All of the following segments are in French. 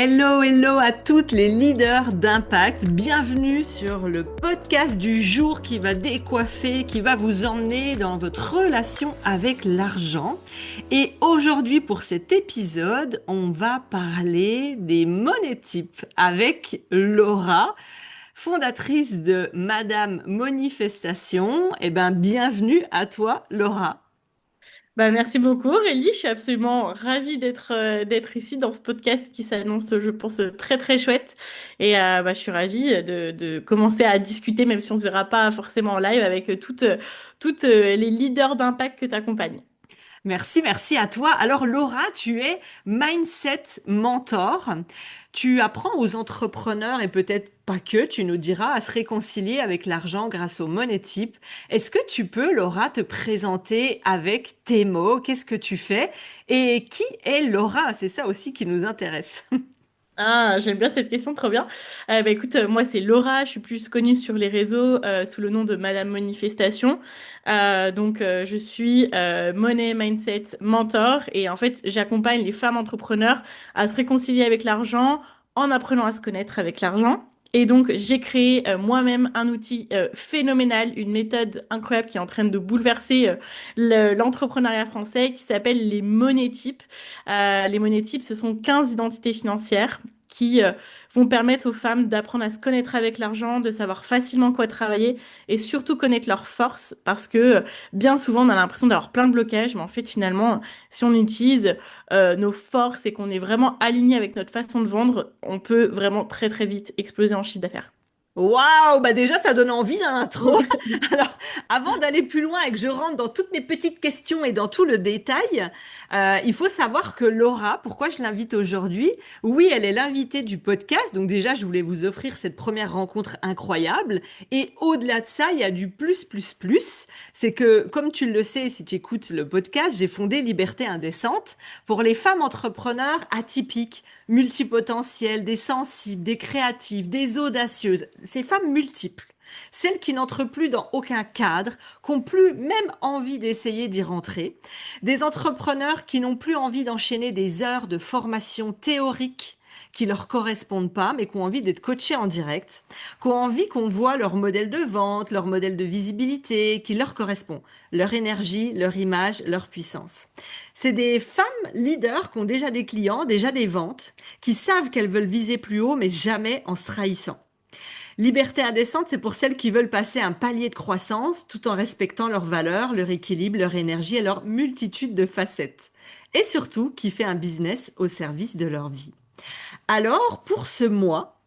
Hello, hello à toutes les leaders d'impact. Bienvenue sur le podcast du jour qui va décoiffer, qui va vous emmener dans votre relation avec l'argent. Et aujourd'hui, pour cet épisode, on va parler des monétypes avec Laura, fondatrice de Madame Manifestation. Eh ben, bienvenue à toi, Laura. Merci beaucoup, Aurélie. Je suis absolument ravie d'être ici dans ce podcast qui s'annonce, je pense, très très chouette. Et je suis ravie de commencer à discuter, même si on se verra pas forcément en live, avec toutes les leaders d'impact que tu accompagnes. Merci, merci à toi. Alors Laura, tu es Mindset Mentor. Tu apprends aux entrepreneurs et peut-être pas que, tu nous diras, à se réconcilier avec l'argent grâce au monétype. Est-ce que tu peux, Laura, te présenter avec tes mots? Qu'est-ce que tu fais? Et qui est Laura? C'est ça aussi qui nous intéresse. Ah, j'aime bien cette question, trop bien. Écoute, moi c'est Laura, je suis plus connue sur les réseaux sous le nom de Madame Manifestation. Je suis Money Mindset Mentor et en fait j'accompagne les femmes entrepreneurs à se réconcilier avec l'argent en apprenant à se connaître avec l'argent. Et donc j'ai créé moi-même un outil phénoménal, une méthode incroyable qui est en train de bouleverser l'entrepreneuriat français qui s'appelle les monétypes. Les monétypes, ce sont 15 identités financières qui vont permettre aux femmes d'apprendre à se connaître avec l'argent, de savoir facilement quoi travailler et surtout connaître leurs forces parce que bien souvent on a l'impression d'avoir plein de blocages, mais en fait finalement si on utilise nos forces et qu'on est vraiment aligné avec notre façon de vendre, on peut vraiment très très vite exploser en chiffre d'affaires. Waouh, bah déjà ça donne envie dans l'intro. Alors, avant d'aller plus loin et que je rentre dans toutes mes petites questions et dans tout le détail, il faut savoir que Laura, pourquoi je l'invite aujourd'hui? Oui, elle est l'invitée du podcast, donc déjà je voulais vous offrir cette première rencontre incroyable. Et au-delà de ça, il y a du plus, plus, plus. C'est que, comme tu le sais, si tu écoutes le podcast, j'ai fondé Liberté Indécente pour les femmes entrepreneurs atypiques, multipotentielles, des sensibles, des créatives, des audacieuses, ces femmes multiples, celles qui n'entrent plus dans aucun cadre, qui n'ont plus même envie d'essayer d'y rentrer, des entrepreneurs qui n'ont plus envie d'enchaîner des heures de formation théorique qui leur correspondent pas, mais qui ont envie d'être coachés en direct, qui ont envie qu'on voit leur modèle de vente, leur modèle de visibilité, qui leur correspond, leur énergie, leur image, leur puissance. C'est des femmes leaders qui ont déjà des clients, déjà des ventes, qui savent qu'elles veulent viser plus haut, mais jamais en se trahissant. Liberté indécente, c'est pour celles qui veulent passer un palier de croissance tout en respectant leurs valeurs, leur équilibre, leur énergie et leur multitude de facettes. Et surtout, qui fait un business au service de leur vie. Alors, pour ce mois,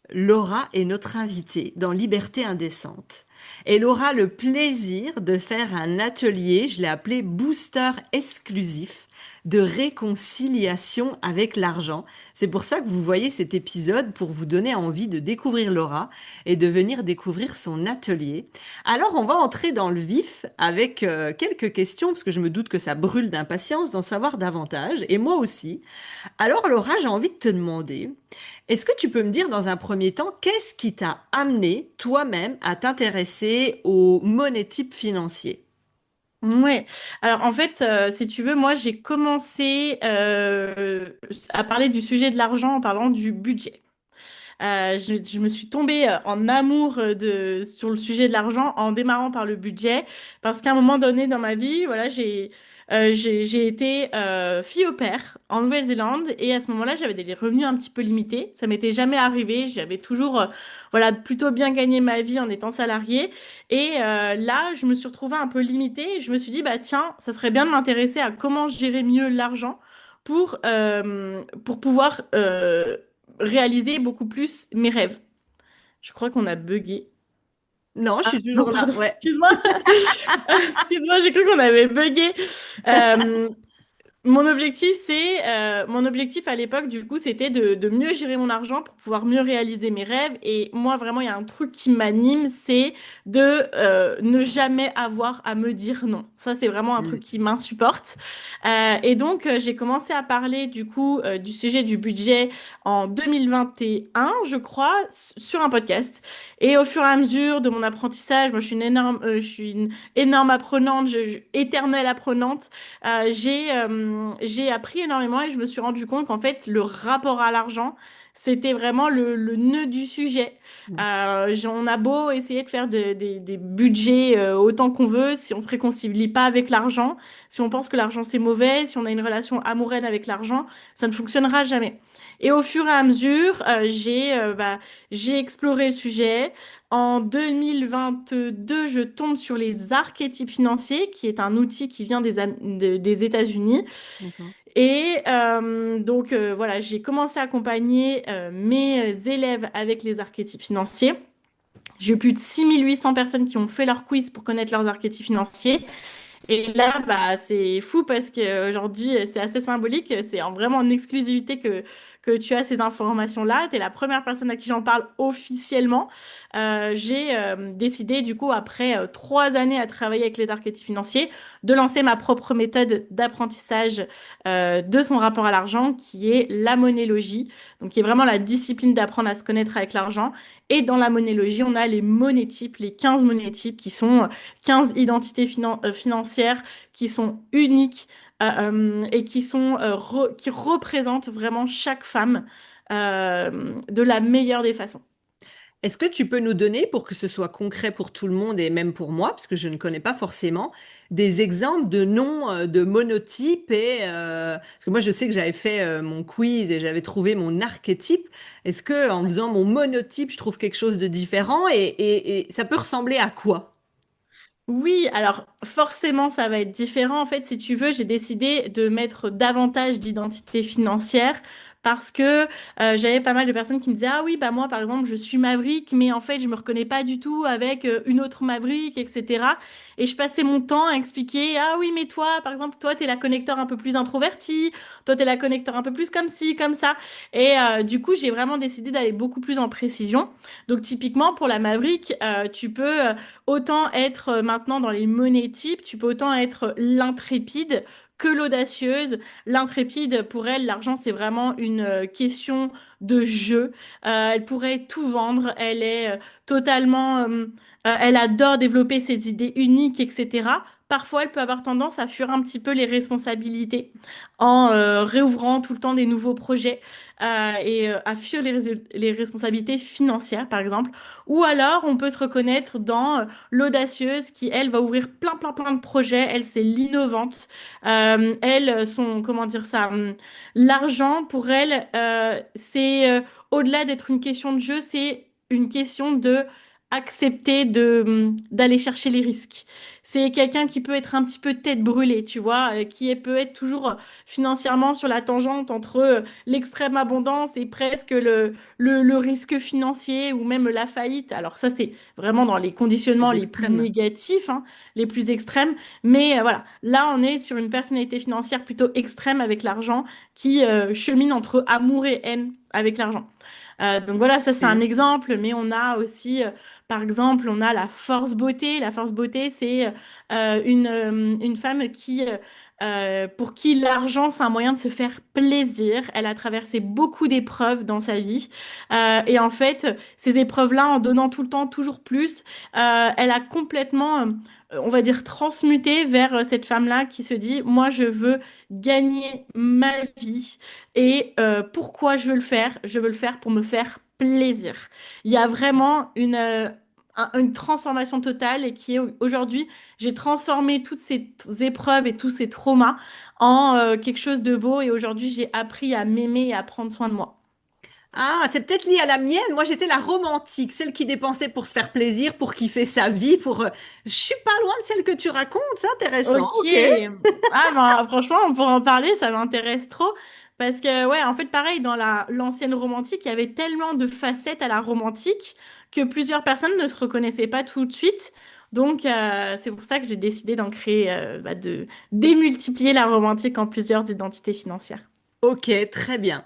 Laura est notre invitée dans Liberté indécente. Elle aura le plaisir de faire un atelier, je l'ai appelé Booster exclusif, de réconciliation avec l'argent. C'est pour ça que vous voyez cet épisode, pour vous donner envie de découvrir Laura et de venir découvrir son atelier. Alors on va entrer dans le vif avec quelques questions, parce que je me doute que ça brûle d'impatience d'en savoir davantage, et moi aussi. Alors Laura, j'ai envie de te demander, est-ce que tu peux me dire dans un premier temps, qu'est-ce qui t'a amené toi-même à t'intéresser aux monétypes financiers? Ouais. Alors en fait, si tu veux, moi j'ai commencé à parler du sujet de l'argent en parlant du budget. Je me suis tombée en amour sur le sujet de l'argent en démarrant par le budget, parce qu'à un moment donné dans ma vie, voilà, j'ai été fille au père en Nouvelle-Zélande et à ce moment-là, j'avais des revenus un petit peu limités. Ça m'était jamais arrivé. J'avais toujours, voilà, plutôt bien gagné ma vie en étant salariée. Et là, je me suis retrouvée un peu limitée. Et je me suis dit, bah tiens, ça serait bien de m'intéresser à comment gérer mieux l'argent pour pouvoir réaliser beaucoup plus mes rêves. Je crois qu'on a buggé. Non, je Ah, suis non, toujours là. pardon, Ouais. excuse-moi. Excuse-moi, j'ai cru qu'on avait buggé. Euh, mon objectif à l'époque, du coup, c'était de mieux gérer mon argent pour pouvoir mieux réaliser mes rêves. Et moi, vraiment, il y a un truc qui m'anime, c'est de ne jamais avoir à me dire non. Ça, c'est vraiment un truc Mm. qui m'insupporte. J'ai commencé à parler, du coup, du sujet du budget en 2021, je crois, sur un podcast. Et au fur et à mesure de mon apprentissage, moi, je suis une énorme apprenante, éternelle apprenante. j'ai appris énormément et je me suis rendu compte qu'en fait, le rapport à l'argent, c'était vraiment le nœud du sujet. On a beau essayer de faire des budgets autant qu'on veut, si on se réconcilie pas avec l'argent, si on pense que l'argent c'est mauvais, si on a une relation amoureuse avec l'argent, ça ne fonctionnera jamais. Et au fur et à mesure, j'ai exploré le sujet. En 2022, je tombe sur les archétypes financiers, qui est un outil qui vient des États-Unis. D'accord. Et voilà, j'ai commencé à accompagner mes élèves avec les archétypes financiers. J'ai eu plus de 6 800 personnes qui ont fait leur quiz pour connaître leurs archétypes financiers. Et là, bah, c'est fou parce qu'aujourd'hui, c'est assez symbolique. Vraiment en exclusivité que tu as ces informations-là. Tu es la première personne à qui j'en parle officiellement. J'ai décidé, du coup, après 3 années à travailler avec les archétypes financiers, de lancer ma propre méthode d'apprentissage de son rapport à l'argent, qui est la monélogie. Donc, qui est vraiment la discipline d'apprendre à se connaître avec l'argent. Et dans la monélogie, on a les monétypes, les 15 monétypes qui sont 15 identités financières qui sont uniques et qui représentent vraiment chaque femme de la meilleure des façons. Est-ce que tu peux nous donner, pour que ce soit concret pour tout le monde et même pour moi, parce que je ne connais pas forcément, des exemples de noms de monotypes parce que moi je sais que j'avais fait mon quiz et j'avais trouvé mon archétype. Est-ce que en faisant mon monotype, je trouve quelque chose de différent et ça peut ressembler à quoi? Oui, alors forcément, ça va être différent. En fait, si tu veux, j'ai décidé de mettre davantage d'identité financière parce que j'avais pas mal de personnes qui me disaient, ah oui, bah moi, par exemple, je suis Maverick, mais en fait, je me reconnais pas du tout avec une autre Maverick, etc. Et je passais mon temps à expliquer, ah oui, mais toi, par exemple, toi, t'es la connecteur un peu plus introvertie, toi, t'es la connecteur un peu plus comme ci, comme ça. Et du coup, j'ai vraiment décidé d'aller beaucoup plus en précision. Donc, typiquement, pour la Maverick, tu peux autant être maintenant dans les monétypes, tu peux autant être l'intrépide que l'audacieuse. L'intrépide, pour elle, l'argent, c'est vraiment une question de jeu. Elle pourrait tout vendre. Elle est elle adore développer ses idées uniques, etc. Parfois, elle peut avoir tendance à fuir un petit peu les responsabilités en réouvrant tout le temps des nouveaux projets et à fuir les responsabilités financières, par exemple. Ou alors, on peut se reconnaître dans l'audacieuse qui, elle, va ouvrir plein, plein, plein de projets. Elle, c'est l'innovante. Comment dire ça, l'argent, pour elle, c'est au-delà d'être une question de jeu, c'est une question de accepter d'aller chercher les risques. C'est quelqu'un qui peut être un petit peu tête brûlée, tu vois, peut être toujours financièrement sur la tangente entre l'extrême abondance et presque le risque financier ou même la faillite. Alors ça, c'est vraiment dans les C'est conditionnements les plus l'extrême. négatifs, hein, les plus extrêmes. Mais voilà, là, on est sur une personnalité financière plutôt extrême avec l'argent qui chemine entre amour et haine avec l'argent. Donc voilà, ça c'est un Ok. exemple, mais on a aussi, par exemple, on a la force beauté. La force beauté, c'est une femme pour qui l'argent, c'est un moyen de se faire plaisir. Elle a traversé beaucoup d'épreuves dans sa vie. Et en fait, ces épreuves-là, en donnant tout le temps toujours plus, elle a complètement, on va dire, transmuté vers cette femme-là qui se dit, moi, je veux gagner ma vie. Et pourquoi je veux le faire? Je veux le faire pour me faire plaisir. Il y a vraiment une transformation totale et qui est aujourd'hui, j'ai transformé toutes ces épreuves et tous ces traumas en quelque chose de beau et aujourd'hui, j'ai appris à m'aimer et à prendre soin de moi. Ah, c'est peut-être lié à la mienne. Moi, j'étais la romantique, celle qui dépensait pour se faire plaisir, pour kiffer sa vie, Je suis pas loin de celle que tu racontes, c'est intéressant. Ok. Ok. Ah ben franchement, on pourra en parler, ça m'intéresse trop. Parce que ouais, en fait, pareil, dans l'ancienne romantique, il y avait tellement de facettes à la romantique que plusieurs personnes ne se reconnaissaient pas tout de suite. Donc c'est pour ça que j'ai décidé d'en créer, de démultiplier la romantique en plusieurs identités financières. Ok, très bien.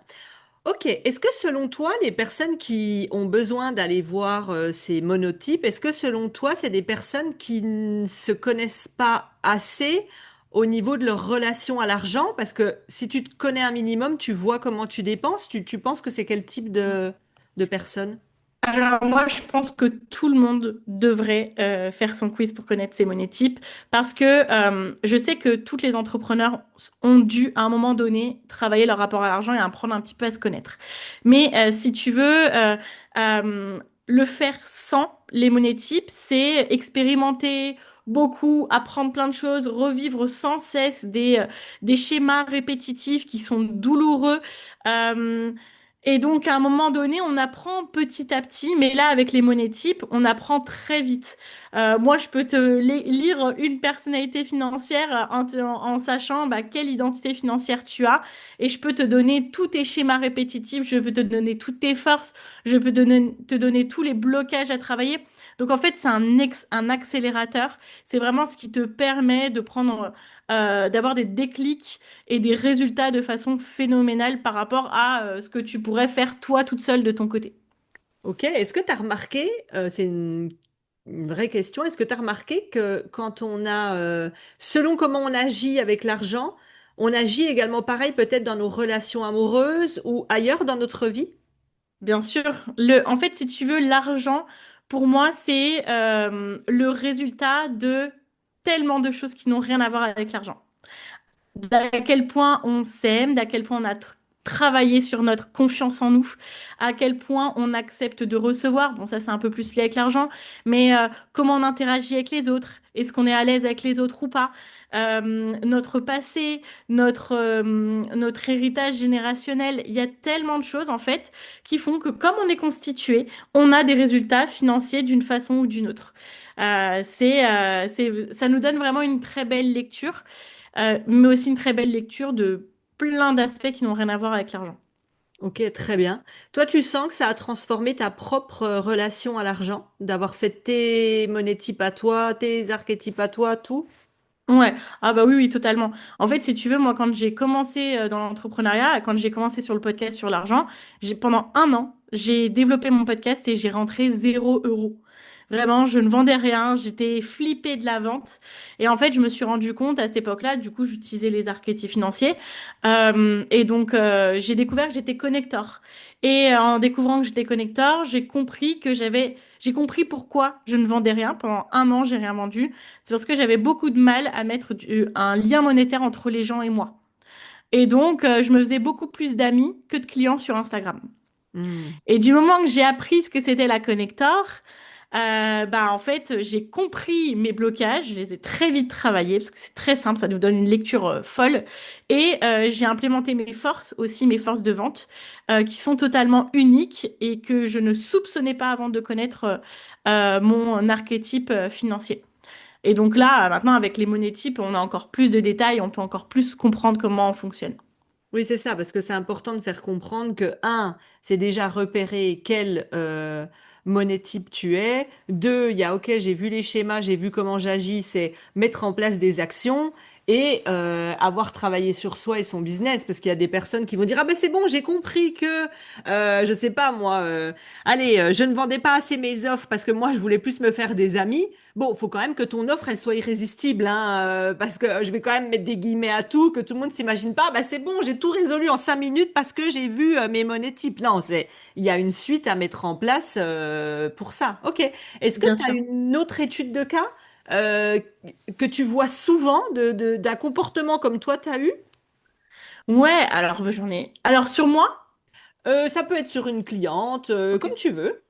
Ok, est-ce que selon toi, les personnes qui ont besoin d'aller voir ces monotypes, est-ce que selon toi, c'est des personnes qui ne se connaissent pas assez au niveau de leur relation à l'argent? Parce que si tu te connais un minimum, tu vois comment tu dépenses, tu penses que c'est quel type de personne? Alors moi, je pense que tout le monde devrait faire son quiz pour connaître ses monnaies types parce que je sais que tous les entrepreneurs ont dû à un moment donné travailler leur rapport à l'argent et apprendre un petit peu à se connaître. Mais si tu veux le faire sans les monnaies types, c'est expérimenter beaucoup, apprendre plein de choses, revivre sans cesse des schémas répétitifs qui sont douloureux. Euh, et donc, à un moment donné, on apprend petit à petit, mais là, avec les monétypes, on apprend très vite. Moi, je peux lire une personnalité financière en sachant bah, quelle identité financière tu as, et je peux te donner tous tes schémas répétitifs, je peux te donner toutes tes forces, je peux te donner tous les blocages à travailler. Donc, en fait, c'est un accélérateur. C'est vraiment ce qui te permet de prendre, d'avoir des déclics et des résultats de façon phénoménale par rapport à ce que tu pourrais faire toi toute seule de ton côté. Ok, est-ce que tu as remarqué, c'est une vraie question, est-ce que tu as remarqué que quand on a, selon comment on agit avec l'argent, on agit également pareil peut-être dans nos relations amoureuses ou ailleurs dans notre vie? Bien sûr, en fait, si tu veux, l'argent, pour moi, c'est le résultat de tellement de choses qui n'ont rien à voir avec l'argent. D'à quel point on s'aime, d'à quel point on a travaillé sur notre confiance en nous, à quel point on accepte de recevoir. Bon, ça, c'est un peu plus lié avec l'argent, mais comment on interagit avec les autres. Est-ce qu'on est à l'aise avec les autres ou pas? Notre passé, notre héritage générationnel, il y a tellement de choses en fait qui font que comme on est constitué, on a des résultats financiers d'une façon ou d'une autre. Ça nous donne vraiment une très belle lecture mais aussi une très belle lecture de plein d'aspects qui n'ont rien à voir avec l'argent. Ok, très bien. Toi, tu sens que ça a transformé ta propre relation à l'argent, d'avoir fait tes monétypes à toi, tes archétypes à toi, tout? Ouais, ah bah oui, oui, totalement. En fait, si tu veux, moi, quand j'ai commencé dans l'entrepreneuriat, quand j'ai commencé sur le podcast sur l'argent, pendant un an, j'ai développé mon podcast et j'ai rentré 0 euros. Vraiment, je ne vendais rien, j'étais flippée de la vente. Et en fait, je me suis rendu compte à cette époque-là, du coup, j'utilisais les archétypes financiers. Et donc, j'ai découvert que j'étais connector. Et en découvrant que j'étais connector, j'ai compris pourquoi je ne vendais rien. Pendant un an, j'ai rien vendu. C'est parce que j'avais beaucoup de mal à mettre un lien monétaire entre les gens et moi. Et donc, je me faisais beaucoup plus d'amis que de clients sur Instagram. Hmm. Et du moment que j'ai appris ce que c'était la connector, bah en fait, j'ai compris mes blocages, je les ai très vite travaillés parce que c'est très simple, ça nous donne une lecture folle. Et j'ai implémenté mes forces aussi, mes forces de vente, qui sont totalement uniques et que je ne soupçonnais pas avant de connaître mon archétype financier. Et donc là, maintenant, avec les monétypes, on a encore plus de détails, on peut encore plus comprendre comment on fonctionne. Oui, c'est ça, parce que c'est important de faire comprendre que, un, c'est déjà repérer quel monétype tu es. Deux, il y a, ok, j'ai vu les schémas, j'ai vu comment j'agis, c'est mettre en place des actions et avoir travaillé sur soi et son business, parce qu'il y a des personnes qui vont dire, ah ben c'est bon, j'ai compris que, je sais pas moi, allez, je ne vendais pas assez mes offres parce que moi, je voulais plus me faire des amis. Bon, faut quand même que ton offre, elle soit irrésistible, hein, parce que je vais quand même mettre des guillemets à tout, que tout le monde s'imagine pas, bah c'est bon, j'ai tout résolu en 5 minutes parce que j'ai vu mes monnaies types. Non, il y a une suite à mettre en place pour ça. Ok. Est-ce que Bien tu as sûr. une autre étude de cas euh, que tu vois souvent d'un comportement comme toi, tu as eu? Ouais, alors j'en ai. Alors sur moi, Ça peut être sur une cliente, comme ok. tu veux.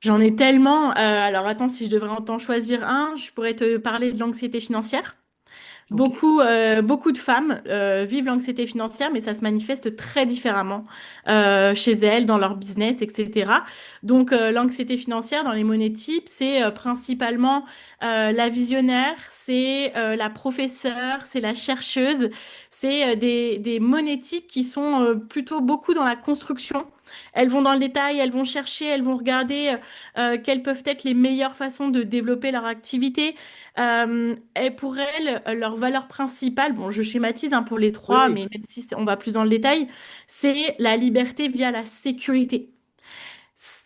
J'en ai tellement. Alors attends, si je devrais en t'en choisir un, je pourrais te parler de l'anxiété financière. Ok. Beaucoup de femmes vivent l'anxiété financière, mais ça se manifeste très différemment chez elles, dans leur business, etc. Donc, l'anxiété financière dans les monnaies types, c'est principalement la visionnaire, c'est la professeure, c'est la chercheuse, c'est des monnaies types qui sont plutôt beaucoup dans la construction. Elles vont dans le détail, elles vont chercher, elles vont regarder quelles peuvent être les meilleures façons de développer leur activité. Et pour elles, leur valeur principale, bon, je schématise hein, pour les Oui, trois, oui. mais même si on va plus dans le détail, c'est la liberté via la sécurité.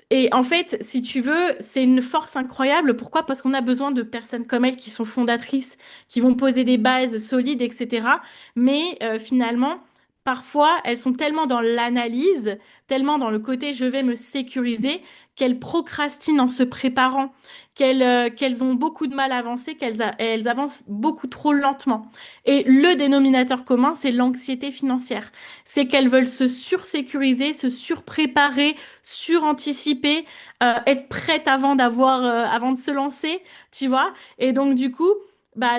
Et en fait, si tu veux, c'est une force incroyable. Pourquoi? Parce qu'on a besoin de personnes comme elles qui sont fondatrices, qui vont poser des bases solides, etc. Mais finalement, parfois, elles sont tellement dans l'analyse, tellement dans le côté je vais me sécuriser, qu'elles procrastinent en se préparant, qu'elles ont beaucoup de mal à avancer, elles avancent beaucoup trop lentement. Et le dénominateur commun, c'est l'anxiété financière. C'est qu'elles veulent se sursécuriser, se surpréparer, suranticiper, être prêtes avant de se lancer, tu vois. Et donc, du coup, bah,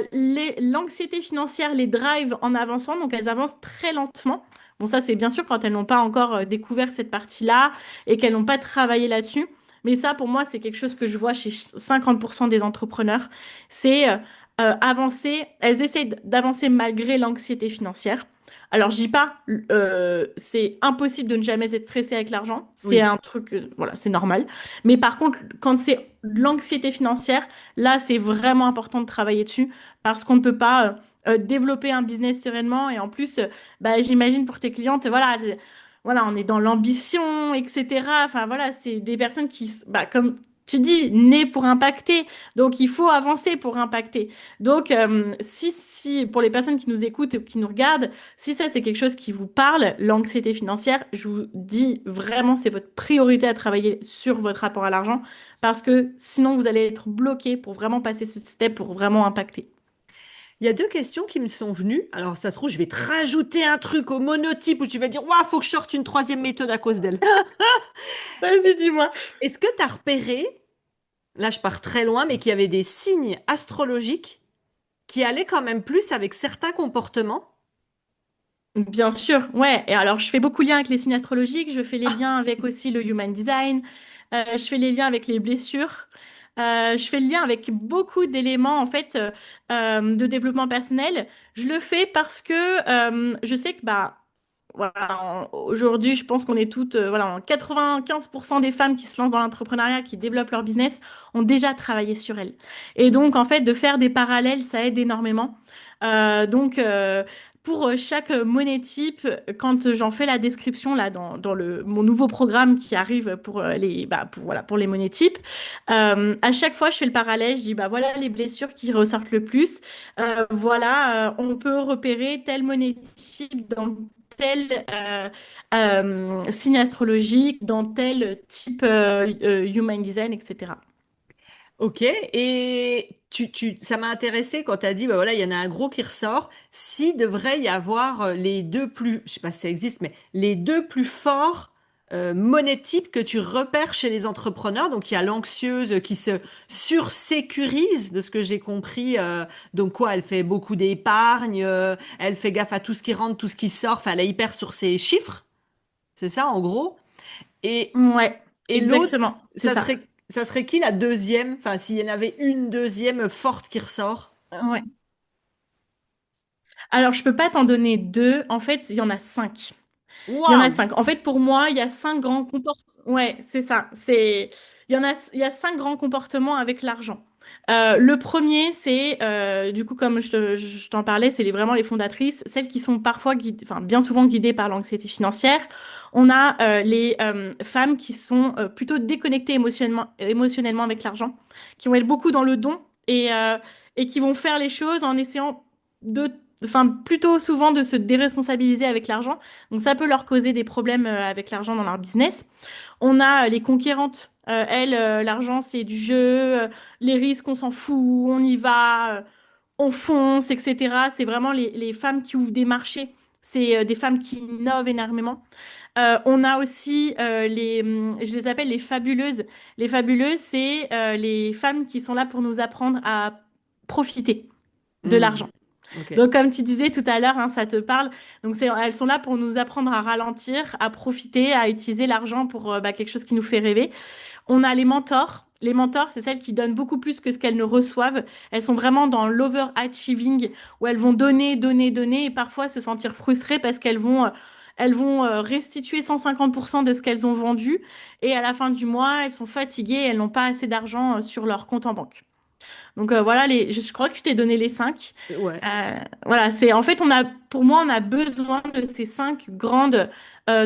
l'anxiété financière les drive en avançant, donc elles avancent très lentement. Bon, ça, c'est bien sûr quand elles n'ont pas encore découvert cette partie-là et qu'elles n'ont pas travaillé là-dessus. Mais ça, pour moi, c'est quelque chose que je vois chez 50% des entrepreneurs. C'est avancer, elles essayent d'avancer malgré l'anxiété financière. Alors, je dis pas, c'est impossible de ne jamais être stressé avec l'argent. C'est Oui. un truc, voilà, c'est normal. Mais par contre, quand c'est de l'anxiété financière, là, c'est vraiment important de travailler dessus parce qu'on ne peut pas développer un business sereinement. Et en plus, bah, j'imagine pour tes clientes, voilà, voilà, on est dans l'ambition, etc. Enfin, voilà, c'est des personnes bah, comme tu dis, nées pour impacter. Donc, il faut avancer pour impacter. Donc, si pour les personnes qui nous écoutent ou qui nous regardent, si ça, c'est quelque chose qui vous parle, l'anxiété financière, je vous dis vraiment, c'est votre priorité à travailler sur votre rapport à l'argent parce que sinon, vous allez être bloqué pour vraiment passer ce step, pour vraiment impacter. Il y a deux questions qui me sont venues. Alors, ça se trouve, je vais te rajouter un truc au monotype où tu vas dire, waouh, faut que je sorte une troisième méthode à cause d'elle. Vas-y, dis-moi. Est-ce que tu as repéré, là je pars très loin, mais qu'il y avait des signes astrologiques qui allaient quand même plus avec certains comportements? Bien sûr, ouais. Et alors, je fais beaucoup de liens avec les signes astrologiques, je fais les Ah, liens avec aussi le human design, je fais les liens avec les blessures, je fais le lien avec beaucoup d'éléments en fait de développement personnel. Je le fais parce que je sais que bah voilà, aujourd'hui, je pense qu'on est toutes, voilà, en 95% des femmes qui se lancent dans l'entrepreneuriat, qui développent leur business, ont déjà travaillé sur elles. Et donc, en fait, de faire des parallèles, ça aide énormément. Donc, pour chaque monnaie type, quand j'en fais la description là dans mon nouveau programme qui arrive pour voilà, pour les monnaies types, à chaque fois, je fais le parallèle. Je dis, bah voilà les blessures qui ressortent le plus. Voilà, on peut repérer telle monnaie type dans tel signe astrologique, dans tel type human design, etc. ok. Et ça m'a intéressé quand tu as dit, bah voilà, il y en a un gros qui ressort. Si devrait y avoir les deux plus, je sais pas si ça existe, mais les deux plus forts monétypes que tu repères chez les entrepreneurs. Donc, il y a l'anxieuse qui se sursécurise, de ce que j'ai compris. Donc, quoi, elle fait beaucoup d'épargne, elle fait gaffe à tout ce qui rentre, tout ce qui sort. Enfin, elle est hyper sur ses chiffres. C'est ça, en gros. Et, Ouais, et l'autre, exactement, c'est ça. ça serait qui la deuxième? Enfin, s'il y en avait une deuxième forte qui ressort. Ouais. Alors, je peux pas t'en donner deux. En fait, il y en a cinq. Il y en a Waouh! cinq. En fait, pour moi, il y a cinq grands comportements. Ouais, c'est ça. Il y a cinq grands comportements avec l'argent. Le premier, c'est, du coup, comme je t'en parlais, c'est vraiment les fondatrices, celles qui sont parfois guidées, enfin, bien souvent guidées par l'anxiété financière. On a les femmes qui sont plutôt déconnectées émotionnellement avec l'argent, qui vont être beaucoup dans le don et qui vont faire les choses en essayant de, enfin, plutôt souvent de se déresponsabiliser avec l'argent. Donc ça peut leur causer des problèmes avec l'argent dans leur business. On a les conquérantes. Elles, l'argent, c'est du jeu, les risques, on s'en fout, on y va, on fonce, etc. C'est vraiment les femmes qui ouvrent des marchés. C'est des femmes qui innovent énormément. On a aussi je les appelle les fabuleuses. Les fabuleuses, c'est les femmes qui sont là pour nous apprendre à profiter de Hmm, l'argent. ok. Donc, comme tu disais tout à l'heure, hein, ça te parle. Donc, elles sont là pour nous apprendre à ralentir, à profiter, à utiliser l'argent pour bah, quelque chose qui nous fait rêver. On a les mentors. Les mentors, c'est celles qui donnent beaucoup plus que ce qu'elles ne reçoivent. Elles sont vraiment dans l'overachieving, où elles vont donner, donner, donner, et parfois se sentir frustrées parce elles vont restituer 150% de ce qu'elles ont vendu. Et à la fin du mois, elles sont fatiguées, elles n'ont pas assez d'argent sur leur compte en banque. Donc voilà, je crois que je t'ai donné les cinq. Ouais. Voilà, en fait, pour moi, on a besoin de ces cinq grandes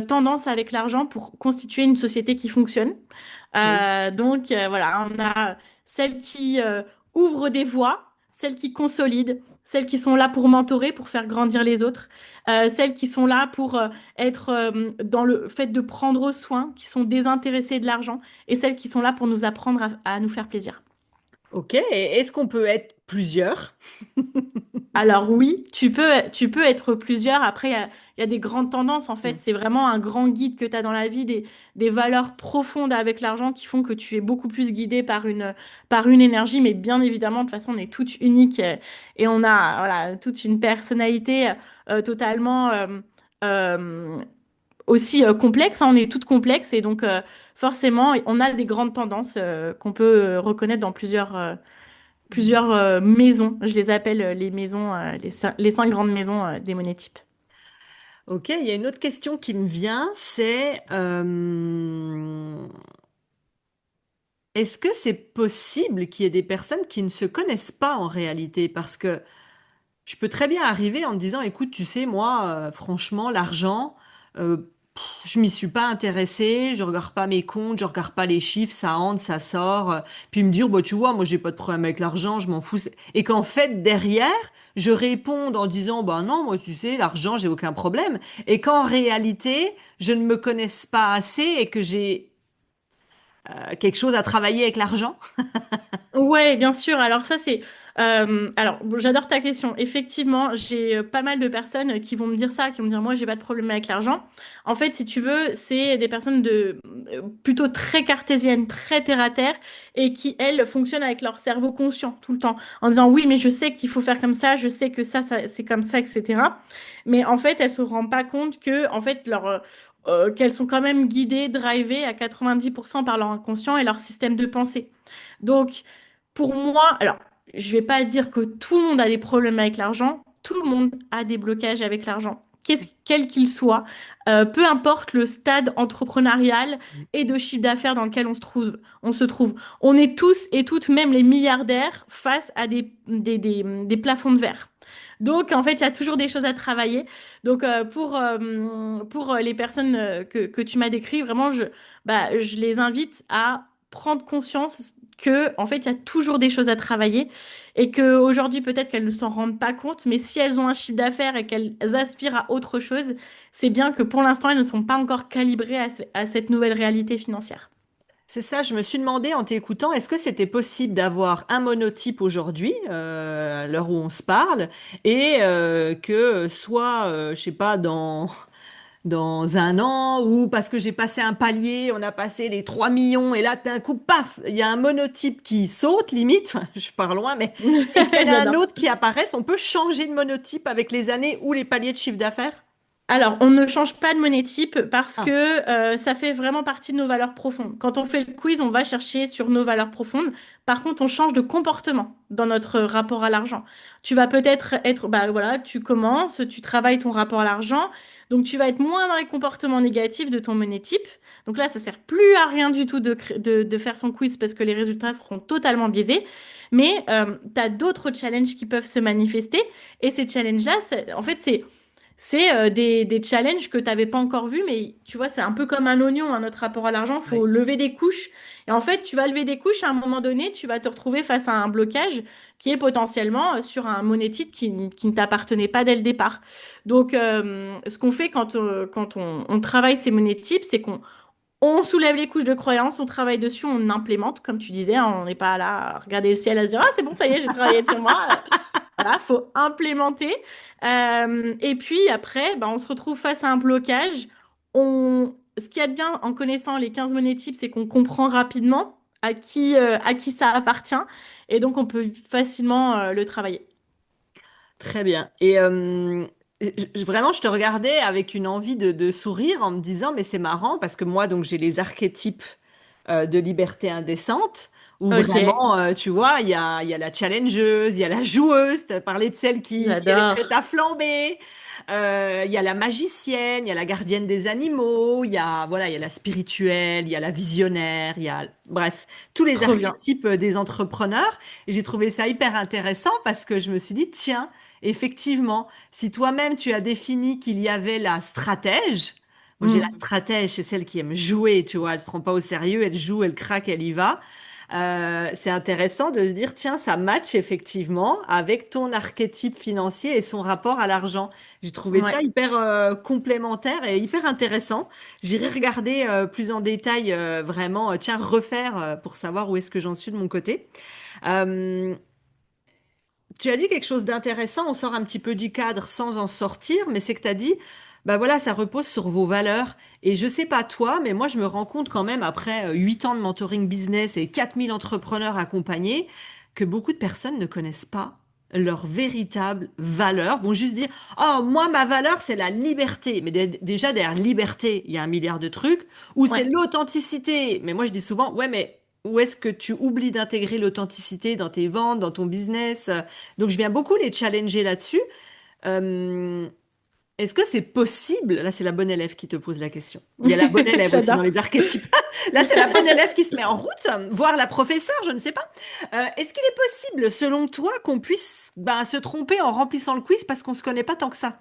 tendances avec l'argent pour constituer une société qui fonctionne. Oui. Donc voilà, on a celle qui ouvre des voies, celles qui consolident, celles qui sont là pour mentorer, pour faire grandir les autres, celles qui sont là pour être dans le fait de prendre soin, qui sont désintéressées de l'argent, et celles qui sont là pour nous apprendre à nous faire plaisir. Ok, et est-ce qu'on peut être plusieurs? Alors oui, tu peux être plusieurs. Après, il y a des grandes tendances. En fait, c'est vraiment un grand guide que tu as dans la vie, des valeurs profondes avec l'argent qui font que tu es beaucoup plus guidé par une énergie. Mais bien évidemment, de toute façon, on est toutes uniques et on a voilà, toute une personnalité totalement euh, aussi complexe, hein. On est toutes complexes et donc forcément, on a des grandes tendances qu'on peut reconnaître dans plusieurs maisons. Je les appelle les maisons, les cinq grandes maisons des monétypes. Ok, il y a une autre question qui me vient, c'est est-ce que c'est possible qu'il y ait des personnes qui ne se connaissent pas en réalité? Parce que je peux très bien arriver en me disant, écoute, tu sais, moi, franchement, l'argent, euh, je m'y suis pas intéressée, je regarde pas mes comptes, je regarde pas les chiffres, ça entre, ça sort, puis me dire, bah, tu vois, moi, j'ai pas de problème avec l'argent, je m'en fous. Et qu'en fait, derrière, je réponds en disant, bah non, moi, tu sais, l'argent, j'ai aucun problème. Et qu'en réalité, je ne me connaisse pas assez et que j'ai quelque chose à travailler avec l'argent. Ouais, bien sûr. Alors ça, alors, bon, j'adore ta question. Effectivement, j'ai pas mal de personnes qui vont me dire ça, qui vont me dire, moi, j'ai pas de problème avec l'argent. En fait, si tu veux, c'est des personnes plutôt très cartésiennes, très terre à terre, et qui, elles, fonctionnent avec leur cerveau conscient tout le temps, en disant, oui, mais je sais qu'il faut faire comme ça, je sais que ça, c'est comme ça, etc. Mais en fait, elles se rendent pas compte que, en fait, qu'elles sont quand même guidées, drivées à 90% par leur inconscient et leur système de pensée. Donc, pour moi, alors, je vais pas dire que tout le monde a des problèmes avec l'argent. Tout le monde a des blocages avec l'argent, quel qu'il soit, peu importe le stade entrepreneurial et de chiffre d'affaires dans lequel on se trouve. On se trouve. On est tous et toutes, même les milliardaires, face à des plafonds de verre. Donc, en fait, il y a toujours des choses à travailler. Donc, pour les personnes que tu m'as décrites, vraiment, je les invite à prendre conscience que en fait il y a toujours des choses à travailler et que aujourd'hui peut-être qu'elles ne s'en rendent pas compte, mais si elles ont un chiffre d'affaires et qu'elles aspirent à autre chose, c'est bien que pour l'instant elles ne sont pas encore calibrées à cette nouvelle réalité financière. C'est ça, je me suis demandé en t'écoutant, est-ce que c'était possible d'avoir un monotype aujourd'hui, à l'heure où on se parle, et que soit, je sais pas, dans un an, ou parce que j'ai passé un palier, on a passé les 3 millions, et là, d'un coup, paf, il y a un monotype qui saute, limite, je pars loin, mais, et qu'il y en a un J'adore. autre qui apparaisse, on peut changer de monotype avec les années ou les paliers de chiffre d'affaires? Alors, on ne change pas de monnaie type parce que Ah, ça fait vraiment partie de nos valeurs profondes. Quand on fait le quiz, on va chercher sur nos valeurs profondes. Par contre, on change de comportement dans notre rapport à l'argent. Tu vas peut-être être, bah voilà, tu commences, tu travailles ton rapport à l'argent, donc tu vas être moins dans les comportements négatifs de ton monnaie type. Donc là, ça sert plus à rien du tout de faire son quiz parce que les résultats seront totalement biaisés. Mais tu as d'autres challenges qui peuvent se manifester et ces challenges-là, en fait, c'est des challenges que tu n'avais pas encore vus, mais tu vois, c'est un peu comme un oignon, hein, notre rapport à l'argent, il faut oui. lever des couches. Et en fait, tu vas lever des couches, à un moment donné, tu vas te retrouver face à un blocage qui est potentiellement sur un monétique qui ne t'appartenait pas dès le départ. Donc, ce qu'on fait quand on travaille ces monétiques, c'est qu'on soulève les couches de croyances, on travaille dessus, on implémente, comme tu disais, hein, on n'est pas là à regarder le ciel à se dire, ah, c'est bon, ça y est, j'ai travaillé sur moi. Voilà, faut implémenter. Et puis après, bah, on se retrouve face à un blocage. Ce qu'il y a de bien en connaissant les 15 monétypes, c'est qu'on comprend rapidement à qui ça appartient. Et donc, on peut facilement le travailler. Très bien. Et vraiment, je te regardais avec une envie de sourire en me disant, mais c'est marrant parce que moi, donc, j'ai les archétypes de liberté indécente où Ok, vraiment, tu vois, il y a la challengeuse, il y a la joueuse, tu as parlé de celle qui elle est j'adore. prête à flamber, il y a la magicienne, il y a la gardienne des animaux, il y a, voilà, il y a la spirituelle, il y a la visionnaire, il y a, bref, tous les Trop bien. archétypes des entrepreneurs. Et j'ai trouvé ça hyper intéressant parce que je me suis dit, tiens, effectivement, si toi-même tu as défini qu'il y avait la stratège, moi j'ai la Mm. stratège, c'est celle qui aime jouer, tu vois, elle se prend pas au sérieux, elle joue, elle craque, elle y va. C'est intéressant de se dire, tiens, ça match effectivement avec ton archétype financier et son rapport à l'argent. J'ai trouvé ça Ouais. hyper complémentaire et hyper intéressant. J'irai regarder plus en détail, vraiment, tiens, refaire pour savoir où est-ce que j'en suis de mon côté. Euh, Tu as dit quelque chose d'intéressant, on sort un petit peu du cadre sans en sortir, mais c'est que tu as dit, bah voilà, ça repose sur vos valeurs. Et je sais pas toi, mais moi je me rends compte quand même, après 8 ans de mentoring business et 4000 entrepreneurs accompagnés, que beaucoup de personnes ne connaissent pas leurs véritables valeurs, vont juste dire, oh, moi ma valeur c'est la liberté. Mais déjà derrière liberté, il y a un milliard de trucs, ou c'est Ouais. l'authenticité. Mais moi je dis souvent, ouais, mais où est-ce que tu oublies d'intégrer l'authenticité dans tes ventes, dans ton business? Donc, je viens beaucoup les challenger là-dessus. Euh, Est-ce que c'est possible? Là, c'est la bonne élève qui te pose la question. Il y a la bonne élève aussi dans J'adore. les archétypes. Là, c'est la bonne élève qui se met en route, voire la professeure, je ne sais pas. Est-ce qu'il est possible, selon toi, qu'on puisse se tromper en remplissant le quiz parce qu'on se connaît pas tant que ça?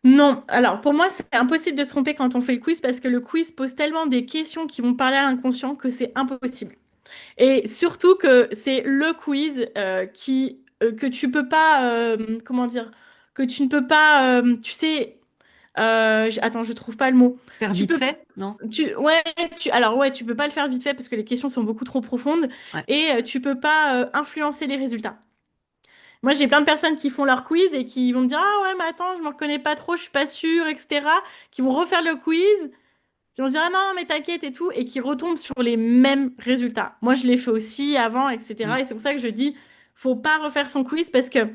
Non, alors pour moi, c'est impossible de se tromper quand on fait le quiz parce que le quiz pose tellement des questions qui vont parler à l'inconscient que c'est impossible. Et surtout que c'est le quiz que tu peux pas, comment dire, que tu ne peux pas, tu sais, attends, je trouve pas le mot. Faire Tu vite peux, fait? Non? ouais, alors ouais, tu peux pas le faire vite fait parce que les questions sont beaucoup trop profondes Ouais. et tu peux pas influencer les résultats. Moi, j'ai plein de personnes qui font leur quiz et qui vont me dire, ah ouais, mais attends, je me reconnais pas trop, je suis pas sûre, etc. Qui vont refaire le quiz, qui vont se dire, ah non, mais t'inquiète et tout, et qui retombent sur les mêmes résultats. Moi, je l'ai fait aussi avant, Mm. etc. Et c'est pour ça que je dis, faut pas refaire son quiz parce que,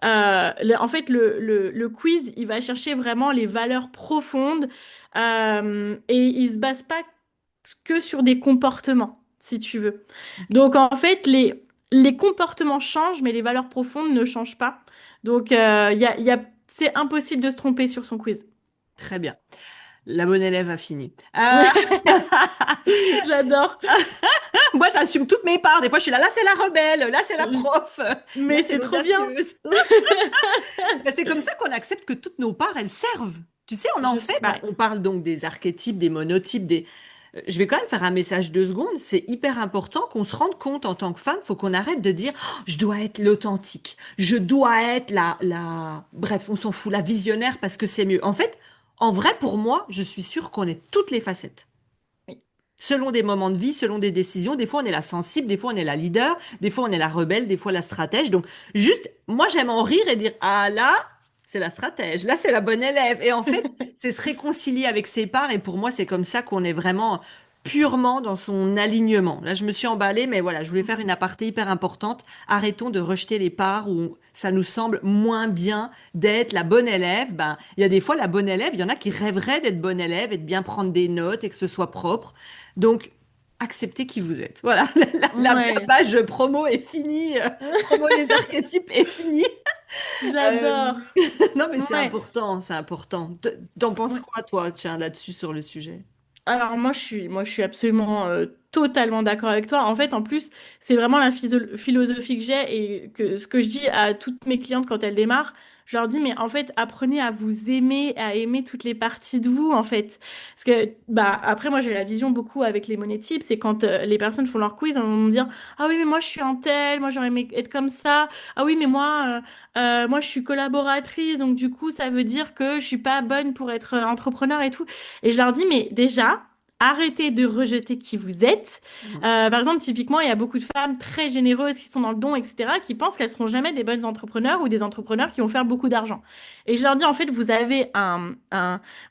en fait, le quiz, il va chercher vraiment les valeurs profondes et il se base pas que sur des comportements, si tu veux. Donc, en fait, les comportements changent, mais les valeurs profondes ne changent pas. Donc, c'est impossible de se tromper sur son quiz. Très bien. La bonne élève a fini. J'adore. Moi, j'assume toutes mes parts. Des fois, je suis là, là, c'est la rebelle, là, c'est la prof, là, Mais c'est c'est trop bien. l'audacieuse. Ben, c'est comme ça qu'on accepte que toutes nos parts, elles servent. Tu sais, on en fait, Ouais. on parle donc des archétypes, des monotypes, des... Je vais quand même faire un message 2 secondes. C'est hyper important qu'on se rende compte en tant que femme, faut qu'on arrête de dire, oh, je dois être l'authentique, je dois être bref, on s'en fout, la visionnaire parce que c'est mieux. En fait, en vrai, pour moi, je suis sûre qu'on est toutes les facettes. Oui. Selon des moments de vie, selon des décisions, des fois on est la sensible, des fois on est la leader, des fois on est la rebelle, des fois la stratège. Donc juste, moi j'aime en rire et dire, ah là, c'est la stratège, là c'est la bonne élève. Et en fait, c'est se réconcilier avec ses parts et pour moi c'est comme ça qu'on est vraiment purement dans son alignement. Là je me suis emballée, mais voilà, je voulais faire une aparté hyper importante. Arrêtons de rejeter les parts où ça nous semble moins bien d'être la bonne élève. Ben, il y a des fois la bonne élève, il y en a qui rêveraient d'être bonne élève et de bien prendre des notes et que ce soit propre. Donc, acceptez qui vous êtes. Voilà, la Ouais. page promo est finie. Promo des archétypes est finie. Euh, J'adore. non, mais c'est Ouais. important, c'est important. T'en penses Ouais. quoi, toi, tiens, là-dessus, sur le sujet? Alors moi je suis absolument totalement d'accord avec toi. En fait, en plus, c'est vraiment la philosophie que j'ai et que ce que je dis à toutes mes clientes quand elles démarrent, je leur dis mais en fait, apprenez à vous aimer, à aimer toutes les parties de vous en fait. Parce que bah après moi j'ai la vision beaucoup avec les monétiques, c'est quand les personnes font leur quiz, elles vont me dire ah oui mais moi je suis un tel, moi j'aurais aimé être comme ça. Ah oui mais moi je suis collaboratrice donc du coup ça veut dire que je suis pas bonne pour être entrepreneur et tout. Et je leur dis, mais déjà, arrêtez de rejeter qui vous êtes. Mhm. Par exemple, typiquement, il y a beaucoup de femmes très généreuses qui sont dans le don, etc., qui pensent qu'elles seront jamais des bonnes entrepreneurs ou des entrepreneurs qui vont faire beaucoup d'argent. Et je leur dis, en fait, vous avez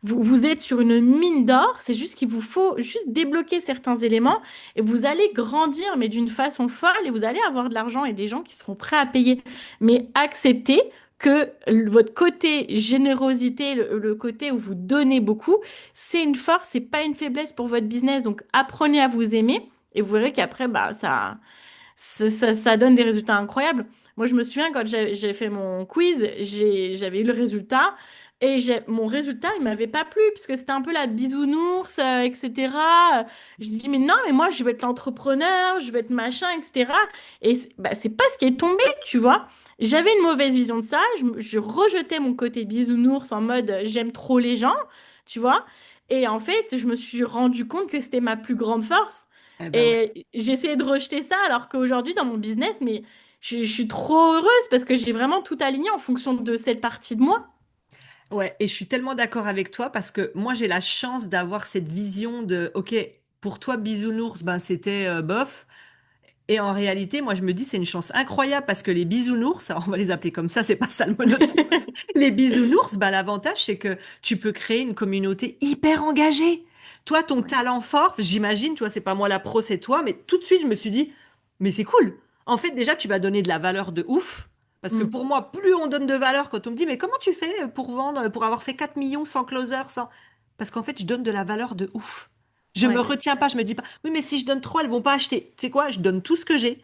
vous êtes sur une mine d'or. C'est juste qu'il vous faut juste débloquer certains éléments et vous allez grandir, mais d'une façon folle et vous allez avoir de l'argent et des gens qui seront prêts à payer. Mais acceptez que votre côté générosité, le côté où vous donnez beaucoup, c'est une force, c'est pas une faiblesse pour votre business. Donc apprenez à vous aimer et vous verrez qu'après, bah, ça donne des résultats incroyables. Moi, je me souviens quand j'ai fait mon quiz, j'avais eu le résultat. Et mon résultat, il m'avait pas plu, puisque c'était un peu la bisounours, etc. Je dis, mais non, mais moi, je veux être l'entrepreneur, je veux être machin, etc. Et bah, c'est pas ce qui est tombé, tu vois. J'avais une mauvaise vision de ça. Je rejetais mon côté bisounours en mode j'aime trop les gens, tu vois. Et en fait, je me suis rendu compte que c'était ma plus grande force. Eh ben ouais. Et j'essayais de rejeter ça alors qu'aujourd'hui, dans mon business, mais je suis trop heureuse parce que j'ai vraiment tout aligné en fonction de cette partie de moi. Ouais, et je suis tellement d'accord avec toi parce que moi j'ai la chance d'avoir cette vision de, ok, pour toi bisounours, ben c'était bof. Et en réalité, moi je me dis c'est une chance incroyable parce que les bisounours, alors on va les appeler comme ça, c'est pas ça le monotype. Les bisounours, ben l'avantage c'est que tu peux créer une communauté hyper engagée. Toi, ton Ouais. talent fort, j'imagine, tu vois, c'est pas moi la pro, c'est toi, mais tout de suite je me suis dit, mais c'est cool. En fait, déjà, tu vas donner de la valeur de ouf. Parce que Mm. pour moi, plus on donne de valeur quand on me dit, mais comment tu fais pour vendre, pour avoir fait 4 millions sans closer, sans... Parce qu'en fait, je donne de la valeur de ouf. Je me Ouais. retiens pas, je me dis pas, oui, mais si je donne trop, elles vont pas acheter. Tu sais quoi, je donne tout ce que j'ai.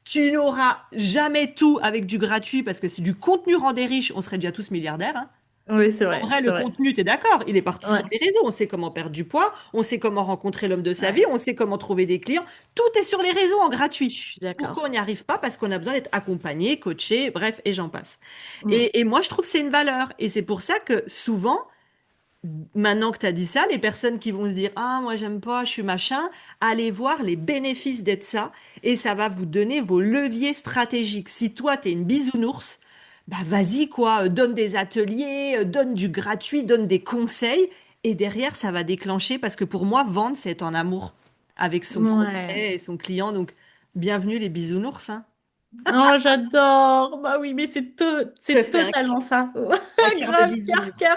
Tu n'auras jamais tout avec du gratuit parce que si du contenu rendait riche, on serait déjà tous milliardaires, hein. Oui, c'est En vrai, vrai, c'est le vrai. contenu, t'es d'accord, il est partout sur Ouais. les réseaux. On sait comment perdre du poids, on sait comment rencontrer l'homme de sa vie, Ouais. on sait comment trouver des clients. Tout est sur les réseaux en Je gratuit. suis Pourquoi on d'accord. n'y arrive pas? Parce qu'on a besoin d'être accompagné, coaché, bref, et j'en passe. Mm. Et moi, je trouve que c'est une valeur. Et c'est pour ça que souvent, maintenant que tu as dit ça, les personnes qui vont se dire, ah, moi, j'aime pas, je suis machin, allez voir les bénéfices d'être ça. Et ça va vous donner vos leviers stratégiques. Si toi, tu es une bisounours, bah vas-y, quoi, donne des ateliers, donne du gratuit, donne des conseils. Et derrière, ça va déclencher, parce que pour moi, vendre, c'est être en amour avec son Ouais. prospect et son client. Donc, bienvenue les bisounours, hein. Oh, j'adore. Bah oui, mais Je te c'est fais totalement ça. un cœur de Grave, cœur, bisounours. cœur.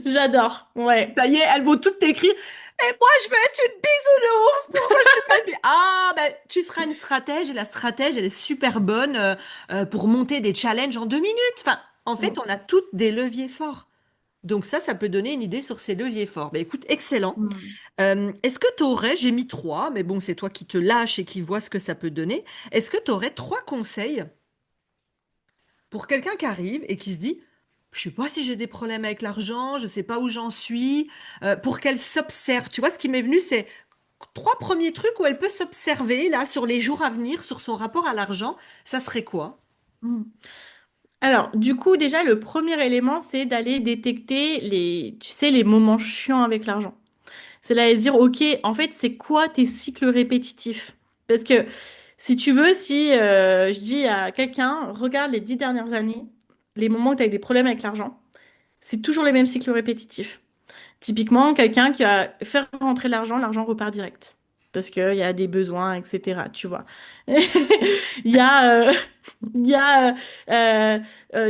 J'adore. Ouais. Ça y est, elles vont toutes t'écrire. Et moi, je veux être une bisounours. Pourquoi je suis pas une Ah, ben, tu seras une stratège et la stratège, elle est super bonne pour monter des challenges en 2 minutes. Enfin, en fait, Mm. on a toutes des leviers forts. Donc ça peut donner une idée sur ces leviers forts. Ben, écoute, excellent. Mm. Est-ce que tu aurais, j'ai mis trois, mais bon, c'est toi qui te lâches et qui vois ce que ça peut donner. Est-ce que tu aurais trois conseils pour quelqu'un qui arrive et qui se dit, je sais pas si j'ai des problèmes avec l'argent, je sais pas où j'en suis, pour qu'elle s'observe. Tu vois, ce qui m'est venu, c'est trois premiers trucs où elle peut s'observer là sur les jours à venir, sur son rapport à l'argent. Ça serait quoi? Mm. Alors, du coup, déjà, le premier élément, c'est d'aller détecter tu sais, les moments chiants avec l'argent. C'est là de se dire, OK, en fait, c'est quoi tes cycles répétitifs? Parce que si tu veux, si je dis à quelqu'un, regarde les 10 dernières années, les moments où tu as eu des problèmes avec l'argent, c'est toujours les mêmes cycles répétitifs. Typiquement, quelqu'un qui va faire rentrer l'argent, l'argent repart direct. Parce qu'il y a des besoins, etc. Tu vois. Il y a, il y a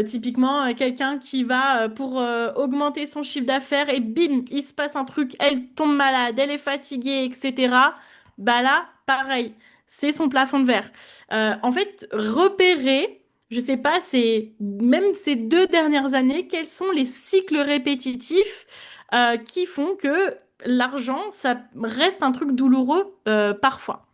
typiquement quelqu'un qui va, pour augmenter son chiffre d'affaires, et bim, il se passe un truc, elle tombe malade, elle est fatiguée, etc. Bah là, pareil, c'est son plafond de verre. En fait, repérer, je sais pas, c'est même ces 2 dernières années, quels sont les cycles répétitifs qui font que l'argent, ça reste un truc douloureux parfois.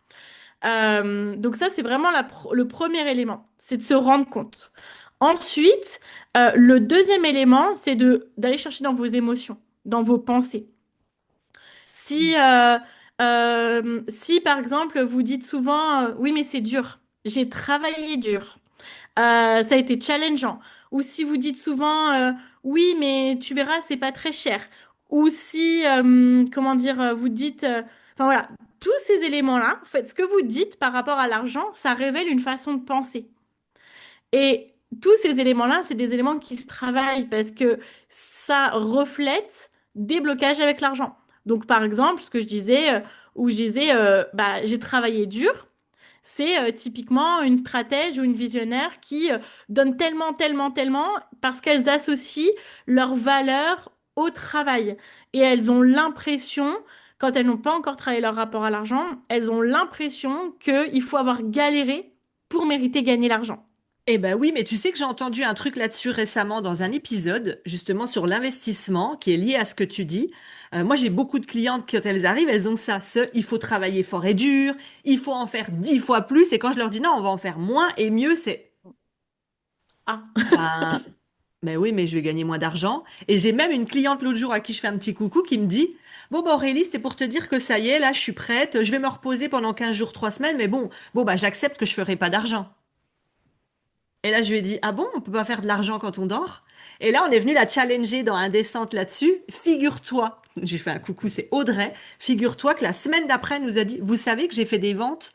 Donc ça, c'est vraiment le premier élément, c'est de se rendre compte. Ensuite, le deuxième élément, c'est d'aller chercher dans vos émotions, dans vos pensées. Si, si par exemple, vous dites souvent, oui, mais c'est dur, j'ai travaillé dur, ça a été challengeant. Ou si vous dites souvent, oui, mais tu verras, c'est pas très cher. Ou si, comment dire, vous dites, enfin voilà, tous ces éléments-là, en fait, ce que vous dites par rapport à l'argent, ça révèle une façon de penser. Et tous ces éléments-là, c'est des éléments qui se travaillent parce que ça reflète des blocages avec l'argent. Donc, par exemple, ce que je disais, où je disais, bah, j'ai travaillé dur. C'est typiquement une stratège ou une visionnaire qui donne tellement, tellement, tellement parce qu'elles associent leurs valeurs au travail. Et elles ont l'impression, quand elles n'ont pas encore travaillé leur rapport à l'argent, elles ont l'impression qu'il faut avoir galéré pour mériter gagner l'argent. Eh ben oui, mais tu sais que j'ai entendu un truc là-dessus récemment dans un épisode, justement sur l'investissement, qui est lié à ce que tu dis. Moi, j'ai beaucoup de clientes, quand elles arrivent, elles ont ça, il faut travailler fort et dur, il faut en faire 10 fois plus, et quand je leur dis non, on va en faire moins et mieux, c'est, Ah, ben, ben oui, mais je vais gagner moins d'argent. Et j'ai même une cliente l'autre jour à qui je fais un petit coucou qui me dit, bon, bah Aurélie, c'était pour te dire que ça y est, là, je suis prête, je vais me reposer pendant 15 jours, 3 semaines, mais bon, bah j'accepte que je ferai pas d'argent. Et là, je lui ai dit, ah bon, on peut pas faire de l'argent quand on dort? Et là, on est venu la challenger dans un descente là-dessus. Figure-toi, j'ai fait un coucou, c'est Audrey. Figure-toi que la semaine d'après, elle nous a dit, vous savez que j'ai fait des ventes,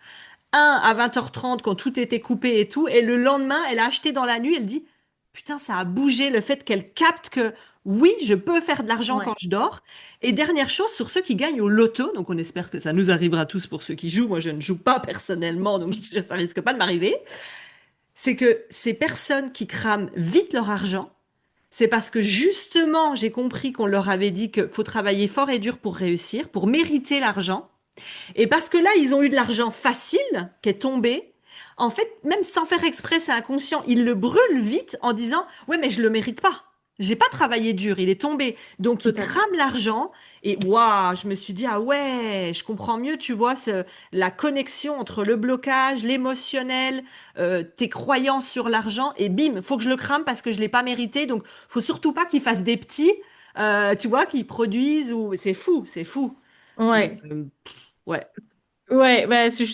un à 20h30 quand tout était coupé et tout. Et le lendemain, elle a acheté dans la nuit, elle dit, putain, ça a bougé le fait qu'elle capte que oui, je peux faire de l'argent quand Ouais. je dors. Et dernière chose, sur ceux qui gagnent au loto, donc on espère que ça nous arrivera tous pour ceux qui jouent. Moi, je ne joue pas personnellement, donc ça risque pas de m'arriver. C'est que ces personnes qui crament vite leur argent, c'est parce que justement, j'ai compris qu'on leur avait dit qu'il faut travailler fort et dur pour réussir, pour mériter l'argent. Et parce que là, ils ont eu de l'argent facile qui est tombé. En fait, même sans faire exprès, c'est inconscient. Ils le brûlent vite en disant, ouais, mais je le mérite pas. J'ai pas travaillé dur, il est tombé. Donc, ils Totalement. crament l'argent. Et waouh, je me suis dit, ah ouais, je comprends mieux, tu vois, la connexion entre le blocage, l'émotionnel, tes croyances sur l'argent. Et bim, faut que je le crame parce que je l'ai pas mérité. Donc, faut surtout pas qu'ils fassent des petits, tu vois, qu'ils produisent ou, c'est fou, c'est fou. Donc, Ouais. ouais. Ouais, bah, je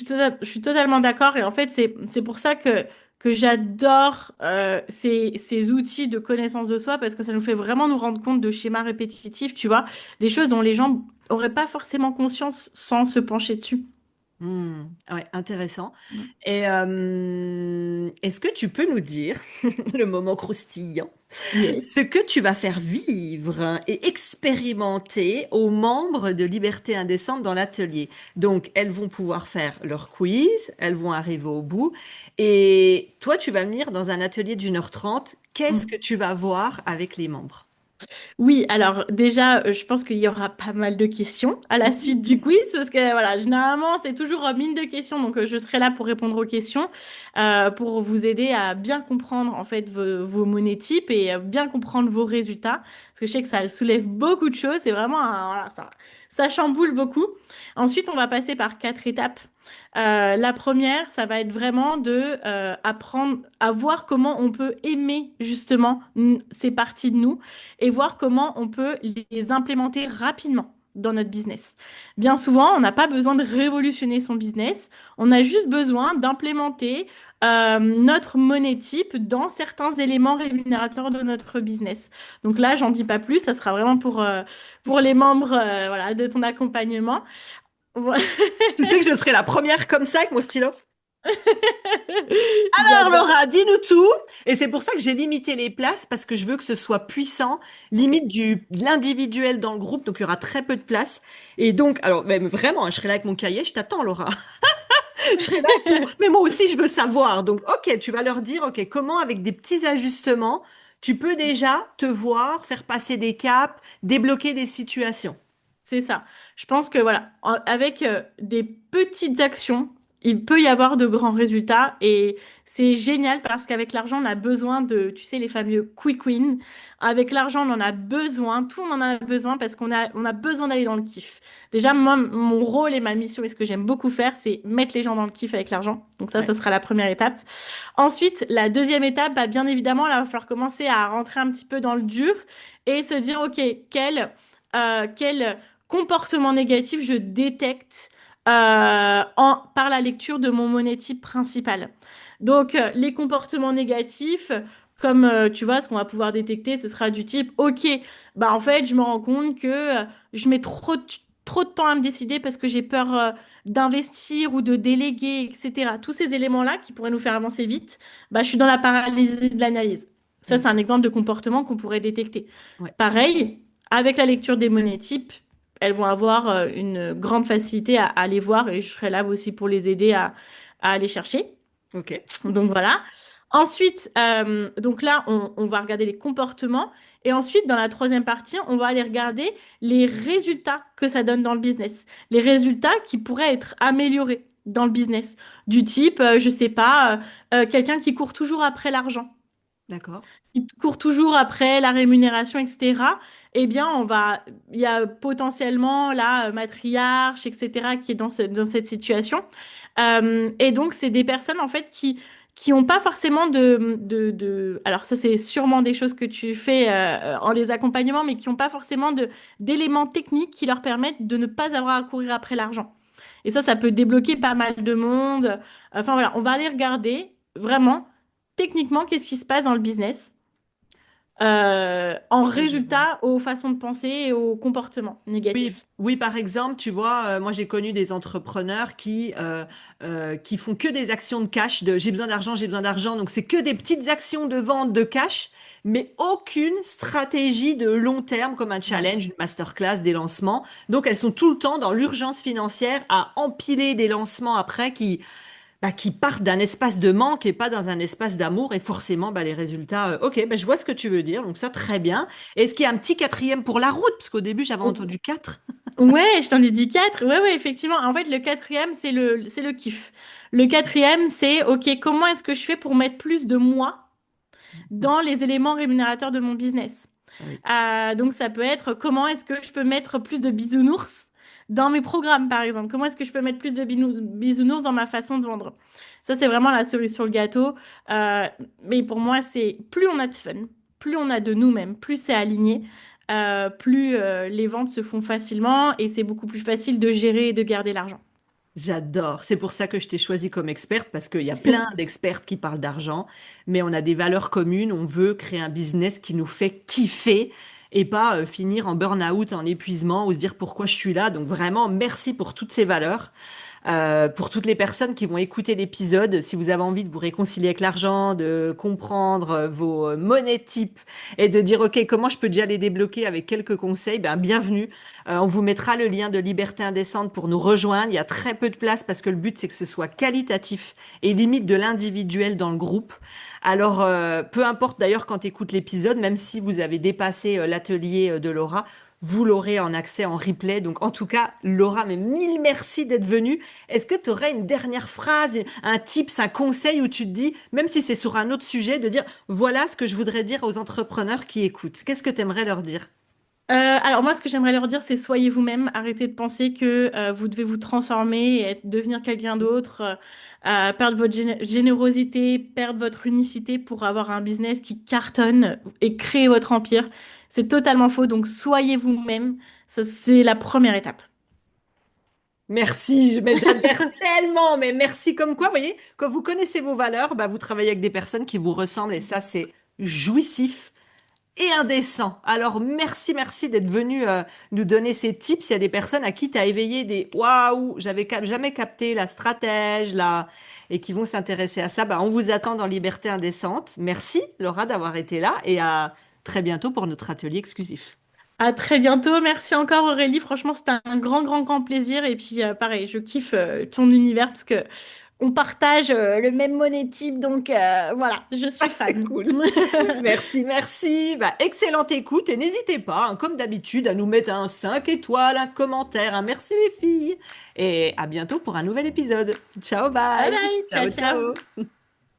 suis totalement d'accord. Et en fait, c'est pour ça que j'adore ces outils de connaissance de soi parce que ça nous fait vraiment nous rendre compte de schémas répétitifs, tu vois, des choses dont les gens auraient pas forcément conscience sans se pencher dessus. Hmm, ouais, intéressant. Mm. Et est-ce que tu peux nous dire, le moment croustillant, Yes. ce que tu vas faire vivre et expérimenter aux membres de Liberté Indécente dans l'atelier? Donc, elles vont pouvoir faire leur quiz, elles vont arriver au bout, et toi, tu vas venir dans un atelier d'1h30. Qu'est-ce que Mm. tu vas voir avec les membres? Oui, alors déjà, je pense qu'il y aura pas mal de questions à la suite du quiz parce que voilà, généralement, c'est toujours mine de questions, donc je serai là pour répondre aux questions, pour vous aider à bien comprendre en fait vos monétypes et bien comprendre vos résultats parce que je sais que ça soulève beaucoup de choses, c'est vraiment voilà, ça chamboule beaucoup. Ensuite, on va passer par 4 étapes. La première, ça va être vraiment de apprendre à voir comment on peut aimer justement ces parties de nous et voir comment on peut les implémenter rapidement dans notre business. Bien souvent, on n'a pas besoin de révolutionner son business, on a juste besoin d'implémenter notre money type dans certains éléments rémunérateurs de notre business. Donc là, j'en dis pas plus, ça sera vraiment pour les membres voilà, de ton accompagnement. Voilà. Tu sais que je serai la première comme ça avec mon stylo? Alors J'adore. Laura, dis-nous tout. Et c'est pour ça que j'ai limité les places parce que je veux que ce soit puissant, Ok. limite de l'individuel dans le groupe, donc il y aura très peu de place. Et donc, alors même vraiment, hein, je serai là avec mon cahier, je t'attends Laura. Je serai là mais moi aussi je veux savoir. Donc ok, tu vas leur dire, ok, comment avec des petits ajustements, tu peux déjà te voir, faire passer des caps, débloquer des situations. C'est ça. Je pense que voilà, avec des petites actions, il peut y avoir de grands résultats et c'est génial parce qu'avec l'argent, on a besoin de, tu sais, les fameux quick wins. Avec l'argent, on en a besoin, tout on en a besoin parce qu'on a besoin d'aller dans le kiff. Déjà, moi, mon rôle et ma mission et ce que j'aime beaucoup faire, c'est mettre les gens dans le kiff avec l'argent. Donc ça Ouais. sera la première étape. Ensuite, la deuxième étape, bah, bien évidemment, là, il va falloir commencer à rentrer un petit peu dans le dur et se dire, OK, quel comportement négatif je détecte par la lecture de mon monétique principal. Donc, les comportements négatifs, comme tu vois, ce qu'on va pouvoir détecter, ce sera du type, OK, bah en fait, je me rends compte que je mets trop de temps à me décider parce que j'ai peur d'investir ou de déléguer, etc. Tous ces éléments-là qui pourraient nous faire avancer vite, bah, je suis dans la paralysie de l'analyse. Ça, c'est un Mhm. exemple de comportement qu'on pourrait détecter. Ouais. Pareil, avec la lecture des monétypes, elles vont avoir une grande facilité à les voir et je serai là aussi pour les aider à aller chercher. Ok. Donc voilà. Ensuite, donc là, on va regarder les comportements. Et ensuite, dans la troisième partie, on va aller regarder les résultats que ça donne dans le business. Les résultats qui pourraient être améliorés dans le business. Du type, je sais pas, quelqu'un qui court toujours après l'argent D'accord. qui court toujours après la rémunération, etc., eh bien, il y a potentiellement la matriarche, etc., qui est dans cette situation. Et donc, c'est des personnes, en fait, qui n'ont pas forcément alors ça, c'est sûrement des choses que tu fais en les accompagnements, mais qui n'ont pas forcément d'éléments techniques qui leur permettent de ne pas avoir à courir après l'argent. Et ça peut débloquer pas mal de monde. Enfin, voilà, on va aller regarder vraiment techniquement, qu'est-ce qui se passe dans le business en Ouais, je vois. résultat aux façons de penser et aux comportements Oui, négatifs. oui, par exemple, tu vois, moi j'ai connu des entrepreneurs qui font que des actions de cash, de j'ai besoin d'argent, donc c'est que des petites actions de vente de cash, mais aucune stratégie de long terme comme un Ouais. challenge, une masterclass, des lancements. Donc elles sont tout le temps dans l'urgence financière à empiler des lancements après qui partent d'un espace de manque et pas dans un espace d'amour. Et forcément, les résultats, ok, je vois ce que tu veux dire. Donc ça, très bien. Est-ce qu'il y a un petit quatrième pour la route? Parce qu'au début, j'avais entendu quatre. Ouais, je t'en ai dit quatre. Ouais, ouais, effectivement. En fait, le quatrième, c'est le kiff. Le quatrième, c'est, OK, comment est-ce que je fais pour mettre plus de moi dans les éléments rémunérateurs de mon business? Oui, Donc, ça peut être comment est-ce que je peux mettre plus de bisounours dans mes programmes, par exemple? Comment est-ce que je peux mettre plus de bisounours dans ma façon de vendre? Ça, c'est vraiment la cerise sur le gâteau. Euh, mais pour moi, c'est plus on a de fun, plus on a de nous-mêmes, plus c'est aligné, plus les ventes se font facilement et c'est beaucoup plus facile de gérer et de garder l'argent. j'adore. C'est pour ça que je t'ai choisi comme experte, parce qu'il y a plein d'expertes qui parlent d'argent, mais on a des valeurs communes. On veut créer un business qui nous fait kiffer et pas finir en burn-out, en épuisement ou se dire pourquoi je suis là. Donc vraiment, merci pour toutes ces valeurs. Pour toutes les personnes qui vont écouter l'épisode, si vous avez envie de vous réconcilier avec l'argent, de comprendre vos monnaies types et de dire, OK, comment je peux déjà les débloquer avec quelques conseils, bienvenue. On vous mettra le lien de Liberté Indécente pour nous rejoindre. Il y a très peu de place parce que le but, c'est que ce soit qualitatif et limite de l'individuel dans le groupe. Alors, peu importe d'ailleurs quand tu écoutes l'épisode, même si vous avez dépassé l'atelier de Laura, vous l'aurez en accès en replay. Donc, en tout cas, Laura, mais mille merci d'être venue. Est-ce que tu aurais une dernière phrase, un tips, un conseil où tu te dis, même si c'est sur un autre sujet, de dire, voilà ce que je voudrais dire aux entrepreneurs qui écoutent. Qu'est-ce que tu aimerais leur dire? Alors moi, ce que j'aimerais leur dire, c'est soyez vous-même, arrêtez de penser que vous devez vous transformer et devenir quelqu'un d'autre, perdre votre générosité, perdre votre unicité pour avoir un business qui cartonne et créer votre empire. C'est totalement faux, donc soyez vous-même, ça c'est la première étape. Merci, mais j'adhère tellement, mais merci comme quoi, vous voyez, quand vous connaissez vos valeurs, vous travaillez avec des personnes qui vous ressemblent et ça, c'est jouissif et indécent. Alors, merci d'être venu nous donner ces tips. Il y a des personnes à qui tu as éveillé des waouh, jamais capté la stratège, là, et qui vont s'intéresser à ça. On vous attend dans Liberté Indécente. Merci, Laura, d'avoir été là et à très bientôt pour notre atelier exclusif. À très bientôt, merci encore Aurélie, franchement c'était un grand plaisir et puis pareil, je kiffe ton univers parce que on partage le même monétype, donc voilà, je suis C'est fan. cool. Merci. Excellente écoute et n'hésitez pas, hein, comme d'habitude, à nous mettre un 5 étoiles, un commentaire, un merci les filles. Et à bientôt pour un nouvel épisode. Ciao, Bye bye. bye, ciao Ciao, ciao. ciao.